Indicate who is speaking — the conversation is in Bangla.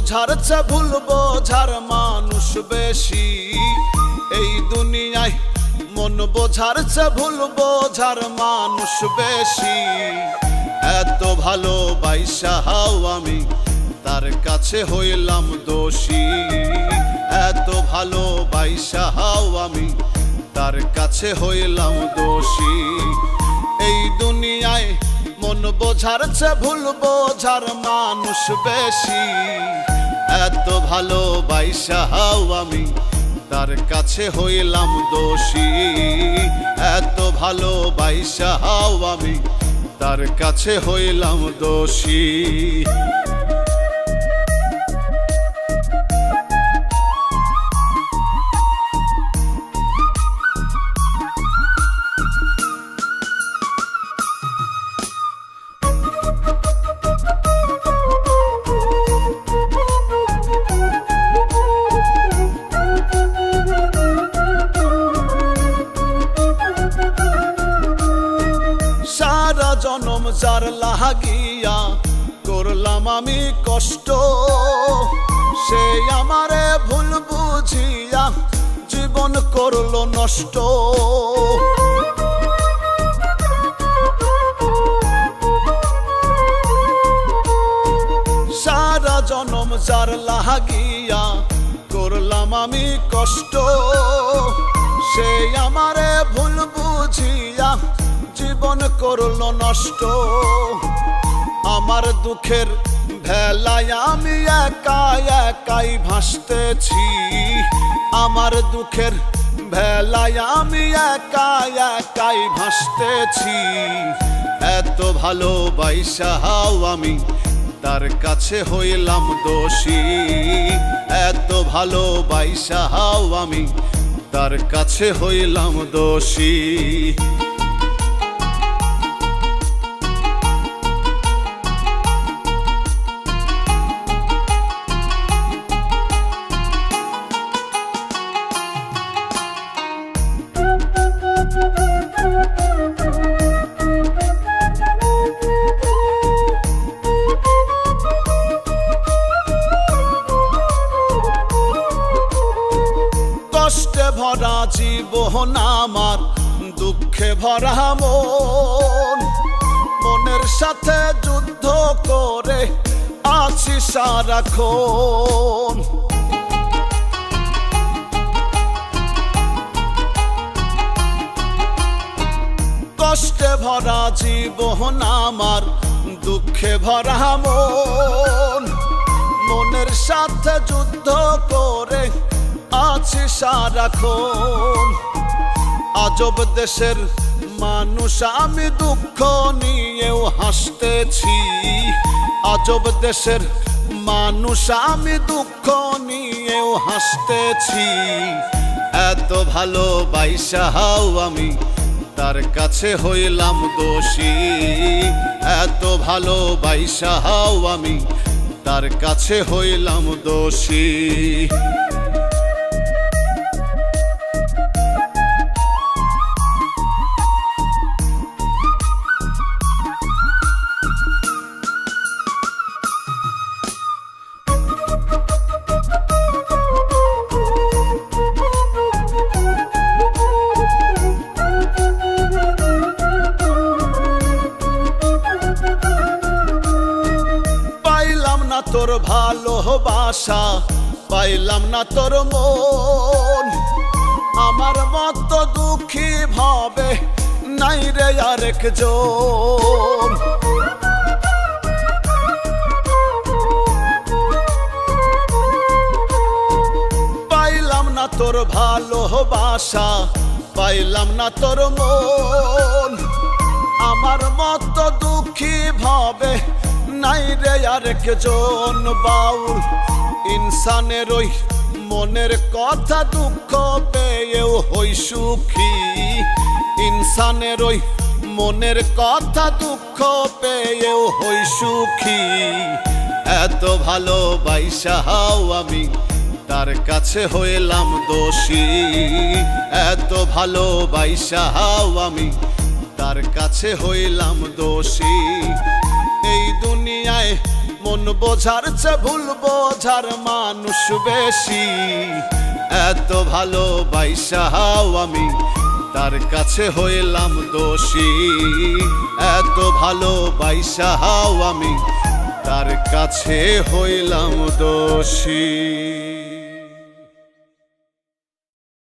Speaker 1: বোঝার চেয়ে ভুল বোঝার মানুষ বেশি এই দুনিয়ায়। মন বোঝার চেয়ে ভুল বোঝার মানুষ বেশি। এত ভালোবাসাও আমি তার কাছে হইলাম দোষী। এত ভালোবাসাও আমি তার কাছে হইলাম দোষী। এই দুনিয়ায় মন বোঝার চেয়ে ভুল বোঝার মানুষ বেশি। এত ভালোবাসাও আমি তার কাছে হইলাম দোষী। এত ভালোবাসাও আমি তার কাছে হইলাম দোষী। সারা জনম যার লাগিয়া করলাম আমি কষ্ট, সে আমারে ভুল বুঝিয়া জীবন করলো নষ্ট। সারা জনম যার লাগিয়া করলাম আমি কষ্ট, সে আমারে ভুল বুঝিয়া জীবন করলো নষ্ট। আমার দুঃখের ভেলায় আমি একা একাই ভাসতেছি। আমার দুঃখের ভেলায় আমি একা একাই ভাসতেছি। এত ভালোবাসাও আমি তার কাছে হইলাম দোষী। এত ভালোবাসাও আমি তার কাছে হইলাম দোষী। কষ্টে ভরা জীবন আমার, দুঃখে ভরা মন। মনের সাথে যুদ্ধ করে আছি সারাক্ষণ। কষ্টে ভরা জীবন আমার, দুঃখে ভরা মন। মনের সাথে যুদ্ধ করে আছি সারাক্ষণ। আজব দেশের মানুষ আমি, দুঃখ নিয়েও হাসতেছি। আজব দেশের মানুষ আমি, দুঃখ নিয়েও হাসতেছি। এত ভালোবাসাও আমি তার কাছে হইলাম দোষী। এত ভালোবাসাও আমি তার কাছে হইলাম দোষী। তোর ভালোবাসা পাইলাম না তোর মন। আমার মতো দুঃখী ভাবে নাই রে আরেকজন। পাইলাম না তোর ভালোবাসা, পাইলাম না তোর মন। আমার মতো দুঃখী ভাবে নাই রে আরেকজন। বাউল ইনসানের ওই মনের কথা, দুঃখ পেয়েও হই সুখী। ইনসানের ওই মনের কথা, দুঃখ পেয়েও হই সুখী। এত ভালোবাসাও আমি তার কাছে হইলাম দোষী। এত ভালোবাসাও আমি তার কাছে হইলাম দোষী। এই দুনিয়ায় মন বোঝার চেয়ে ভুল বোঝার মানুষ বেশি। এত ভালোবাসাও আমি তার কাছে হইলাম দোষী। এত ভালোবাসাও আমি তার কাছে হইলাম দোষী।